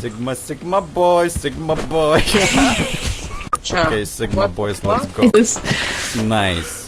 Sigma boy, Sigma boy. Okay, Sigma boys, let's go. Nice.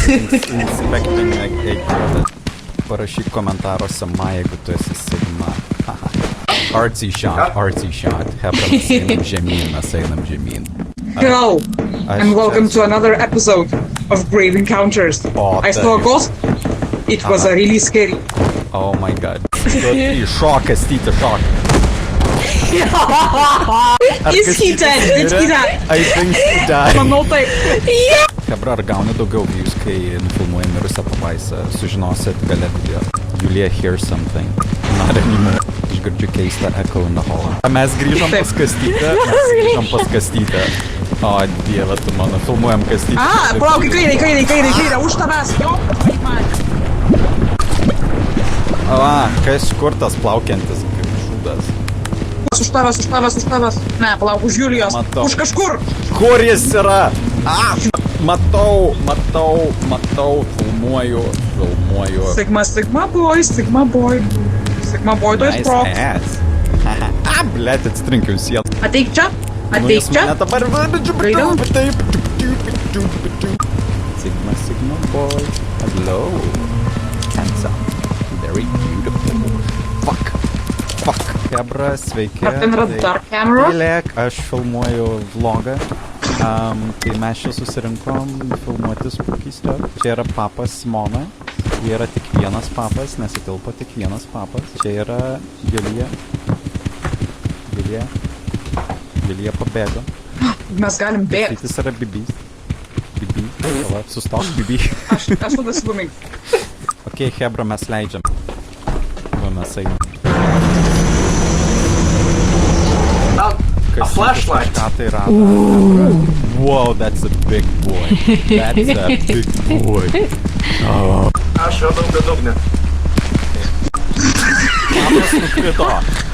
Inspecting a parašyk komentaruose jeigu tu esi Sigma. Artsy shot. Hebra, mes einam žemyn. Hello, and welcome to another episode of Grave Encounters. I saw a ghost. It was really scary. Oh my god. Šok, Kastytė, šok. Is he dead? Did he die? I think he died. Manau taip. Hebra, ar gauni daugiau views, kai nufilmuoji mirusią pabaisą? Sužinosit gale video. Julia hears something. Not anymore. Išgirdžiu keistą echo in the hall. Mes grįžom pas Kastytę. O, dieve, tu mano, filmuojam Kastytę. Palauk, kairė, už tavęs, jo. Kas kur tas plaukiantis šūdas? Už tavęs. Ne, palauk, už Julijos. Už kažkur. Kur jis yra? Matau, filmuoju. Sigma boy. To jis proks. Blet, atstrinkiau sieną. Ateik čia. Mane dabar Sigma boy. Hello. Handsome. Very beautiful. Fuck. Hebra, sveiki. Ar ten yra dar kamera? Tylėk, aš filmuoju vlogą. Tai mes čia susirinkom filmuoti spooky stuff. Čia yra papas Simona. Jie yra tik vienas papas, nesitilpo tik vienas papas. Čia yra Julija. Julija pabėgo. Mes galim bėgti. Tai yra Bibi. Sustok, Bibi. Aš tada swimming. Ok, Hebra, mes leidžiam. Mes einam. A flashlight. Wow, that's a big boy. Aš radau bedugnę.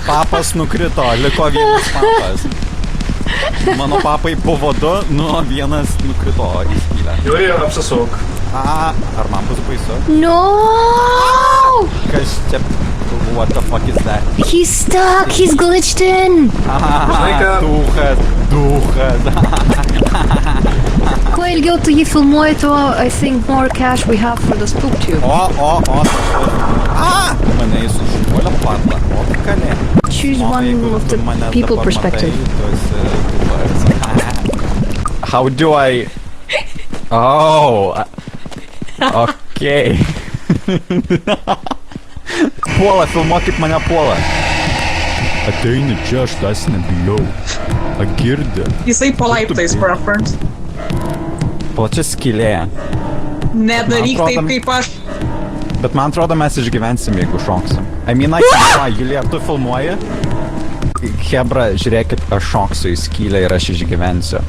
Papas nukrito, liko vienas papas. Mano papai buvo du, vienas nukrito į skylę. Julija, apsisuk. Ar man bus baisu? No! Kas čia? What the fuck is that? He's stuck! He's glitched in! Duchas. Kuo ilgiau tu jį filmuoji, tuo, I think, more cash we have for the spook tube. Mane jis užpuolė patlą. Kalė. Choose one of the people perspective. How do I... Okay. Puola, filmuok kaip mane puola. Ateini čia, aš tas nebijau. Agirdi. Jisai palaiptais preference. Plačia skylė. Nedaryk taip kaip aš. Bet man atrodo, mes išgyvensim, jeigu šoksim. Julija, tu filmuoji? Hebra, žiūrėkit, aš šoksiu į skylę ir aš išgyvensiu.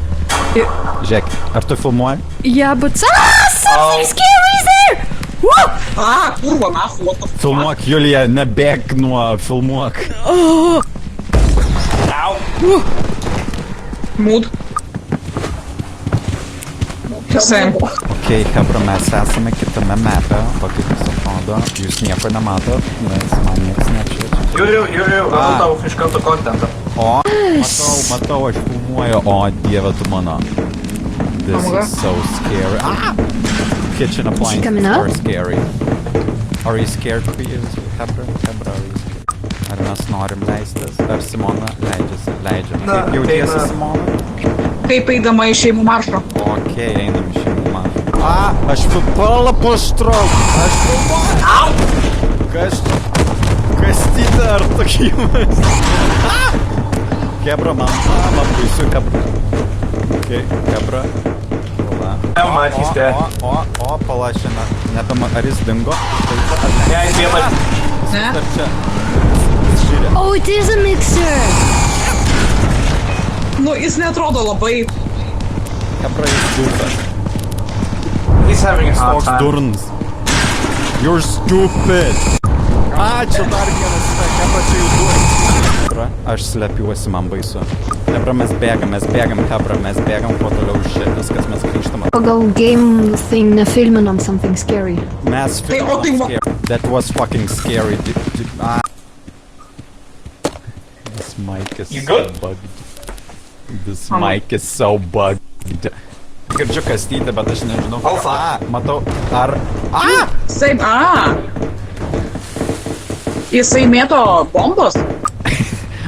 Žiūrėk, ar tu filmuoji? Yeah, but... something scary is there! Kurva, nafu. Filmuok, Julija, nebėg nuo filmuok. Mood. Ok, Hebra, mes esame kitame mapė, kaip jis atrodo. Jūs nieko nematot, nes man niekas neapšviečia. Julijau, radau tavo iš karto kontentą. Matau, aš filmuoju. O, dieve tu mano. This is so scary. Kitchen appliances are scary. Are you scared for you, Hebra? Hebra, are you scared? Ar mes norim leistis? Ar Simona leidžiam? Kaip jautiesi, Simona? Kaip eidama į šeimų maršą. Ok, einam į šeimų maršą. Aš filmuoju paštrauk. Aš filmuoju. Kastytė, ar tokimas? Hebra, man baisu, Hebra. Ok, Hebra. Pala, šiandien. Nebema, ar jis dingo? Ne, jis vienas. Ne? Oh, it is a mixer! Jis netrodo labai. Hebra, jis durtas. He's having a hard Toks time. durnas. You're stupid. Čia dar vienas. Hebra, čia jau durnas. Hebra, aš slepiuosi, man baisu. Hebra, mes bėgam, Hebra, mes bėgam kuo toliau iš viskas, mes grįžtam. Pagal game thing nefilminam something scary. Mes filminam scary. That was fucking scary. This mic is You so good? bugged. This mic is so bugged. Girdžiu Kastytį, bet aš nežinau. Alfa. Matau. Ar... Same, Jisai mėto bombos?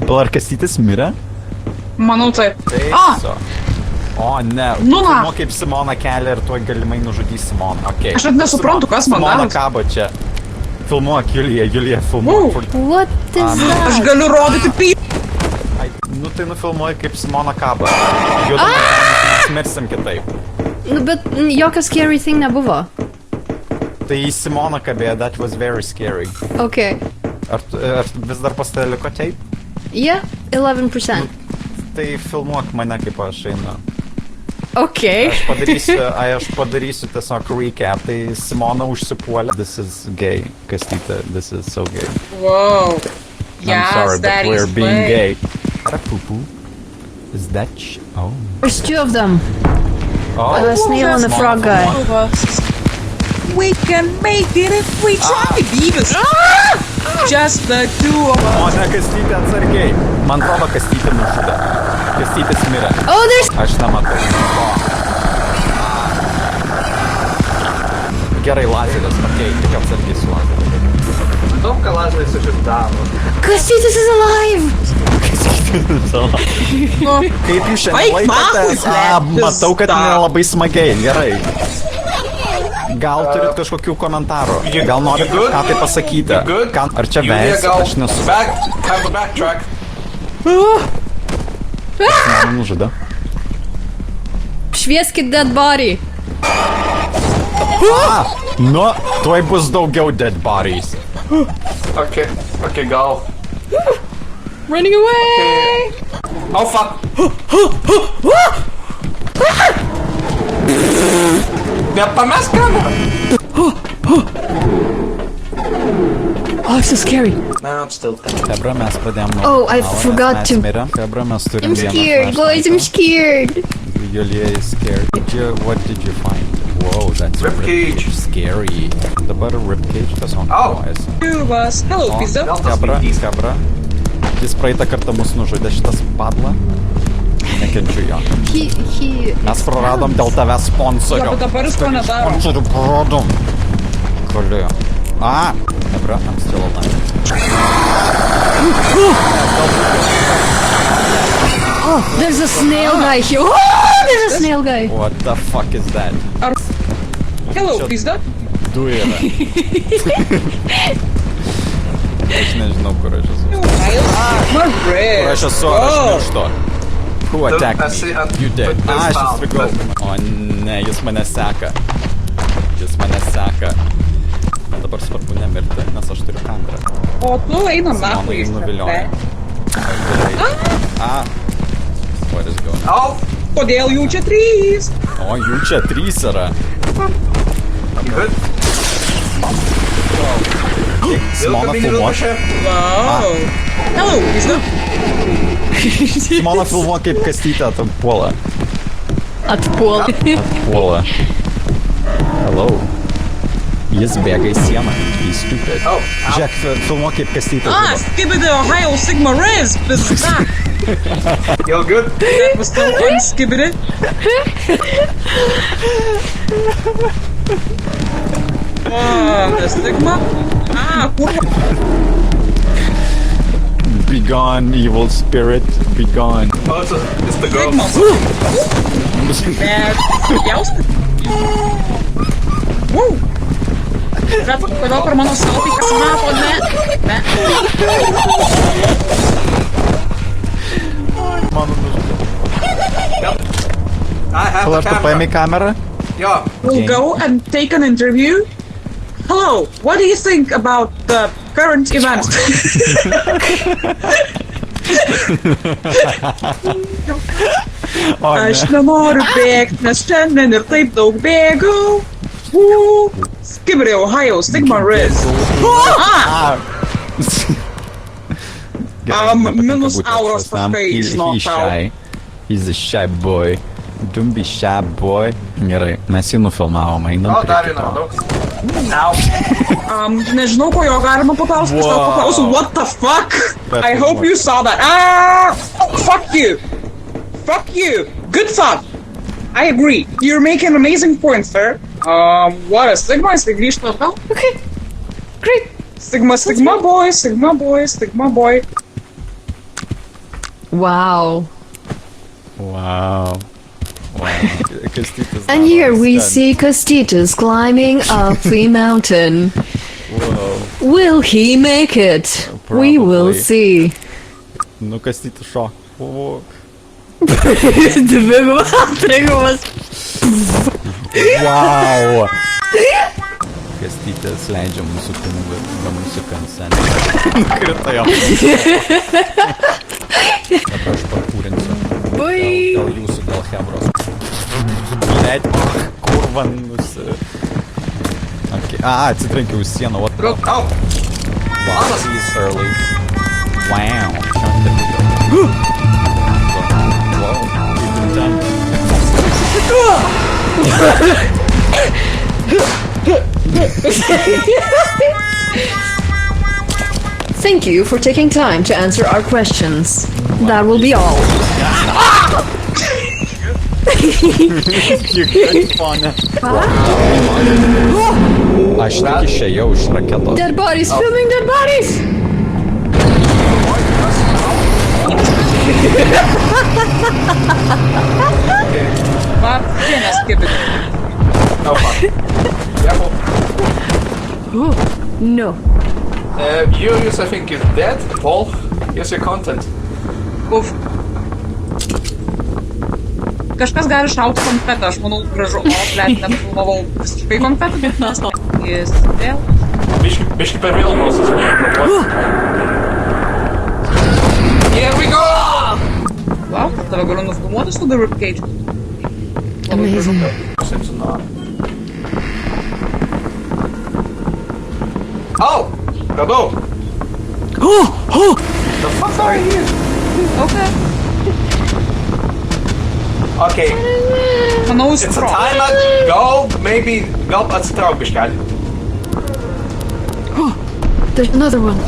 Pala, ar Kastytis mirė? Manau taip. Teiso. O, ne. Nu, na. Filmuok kaip Simona kelia ir tuoj galimai nužudys Simoną. Okay. Aš net nesuprantu, kas man Simona darosi. kabo čia. Filmuok, Julija, filmuok. What is Aš that? galiu rodyti Ai, nu tai nufilmuoji kaip Simona kabo. Judam, mes mirsim kitaip. Nu, bet jokio scary thing nebuvo. Tai Simona kabėjo, that was very scary. Okay. Ar vis dar pas tave liko taip? Yeah, 11%. Tai filmuok mane kaip aš einu. Okay. Aš padarysiu tiesiog recap. Tai Simona užsipuolė. This is gay, Kastytė. This is so gay. Wow. I'm sorry, but we're being gay. What poo-poo? Is that oh. There's two of them. Oh. A snail and a frog guy. We can make it if we try, Beavis. Just the two of us. O ne, Kastytė atsargiai. Man atrodo, Kastytė nužudė. Kastytis mirė. Oh, there's... Aš nematau. Gerai, lazeris, okei, tik atsargiai su lazeriu. Daug ką lazeris iš daro. Kastytis is alive! Kaip jūs šiandien Baik laikotės? makus, Matau, kad nelabai smagiai, gerai. Gal turit kažkokių komentarų? Gal norit kažką tai pasakyti? Ar čia vėjas? Aš nesu. Have a backtrack. Mane nužudė. Švieskit dead body. Nu, tuoj bus daugiau dead bodies. Okay, go. Running away! Oh, fuck. Nepamesk kamerą. Oh, so scary. No, I'm still dead. Hebra, mes pradėjom nuo... Oh, I forgot to- Hebra, mes turim I'm vieną scared, boys, I'm scared. Julija is scared. What did you find? Whoa, that's Ribcage. Scary. Dabar ribcage tiesiog naudojasi. Two of us. Hello, Pizza. Hebra. Jis praeitą kartą mus nužudė šitas padla. Nekenčiu jo. He... Mes praradom dėl tavęs sponsorių. Bet dabar jis to nedaro. Sponsorių praradom. Kolėjo. Hebra, I'm still alive. Oh, there's a snail guy here. Oh, there's a snail guy. What the fuck is that? Hello, Pizza. Dujera. Aš nežinau, kur aš esu. Kur aš esu, ar aš mirštu. Who attacked me? You did. Aš įstrigau. O ne, jis mane seka. Man dabar svarbu nemirti, nes aš turiu kamerą. O tu einam Simona nachui. jį nuvilioja. What is going on? Oh, Kodėl jų čia trys? O, jų čia 3 yra. you good? Simona filmuok. Wow. Hello, Pizza. Simona filmuok, kaip Kastytė atpuola. Atpuola. Hello. Jis bėga į sieną. He's stupid. Oh, Žiūrėk, filmuok, kaip Kastytė žuvo. Skibidi Ohio Sigma Riz. Pizza. You're good? That was still unskibidi. The Sigma. Kur? Be gone, evil spirit. Be gone. Oh, it's the girl. Sigma. Jaustai. Wow. Bet kodėl per mano saltį kas mato, ne? Mano nužudė. I have Pala, the ar tu camera. paėmė kamerą? Yeah. We'll go and take an interview. Hello, what do you think about the current event? O, Aš ne. nenoriu bėgti, nes šiandien ir taip daug bėgau. Skibri Ohio Sigma Riz. Minus auros taškai He's išnokau. shy. He's a shy boy. Don't be shy boy. Gerai, mes jį nufilmavom, einam Oh, prie dar kito. viena, daug. Nežinau, ko jo galima paklausti. Aš tau paklausiu, what the fuck? That I was hope more. you saw that. Ah! Oh, fuck you! Fuck you! Good thought! I agree. You're making amazing points, sir. What a Sigma? Jisai grįžta atgal? Okay. Great. Sigma boy, Sigma boy, Sigma boy. Wow. Wow. Kastytis And daro here we stunt. see Kastytis climbing up the mountain. Wow. Will he make it? We will Probably. see. Nu, Kastytis šok. O, Dvigubas, trigubas. wow. Kastytis leidžia mūsų pinigų, mūsų konsentą. Nukrito jo. Dabar aš parkūrinsiu. Ui. Dėl jūsų, dėl Hebros. Net, kurva, Okay. Atsitrenkiau į sieną, what the... Oh! Wow, he's early. Wow. Wow, he's intense. Thank you for taking time to answer our questions. That will be all. Aš tik išėjau iš raketos. Dead bodies, filming dead bodies! But, yeah, skip it. Oh fuck. Careful. No. Julius, I think, is dead. Paul, here's your content. Uf. Kažkas gali šauti konfetą, aš manau gražu. O, blėt, nepilnavau visiškai konfetą, bet mes to. Jis vėl. Biški per vėl nosies. Here we go! Wow, tave galiu nufilmuoti su The Ribcage. Amazing. Oh! Gabo! The fuck are you? Okay. Okay, Manau, jis it's a pro. timeout. Go, maybe, gal atsitrauk biškelį. There's another one.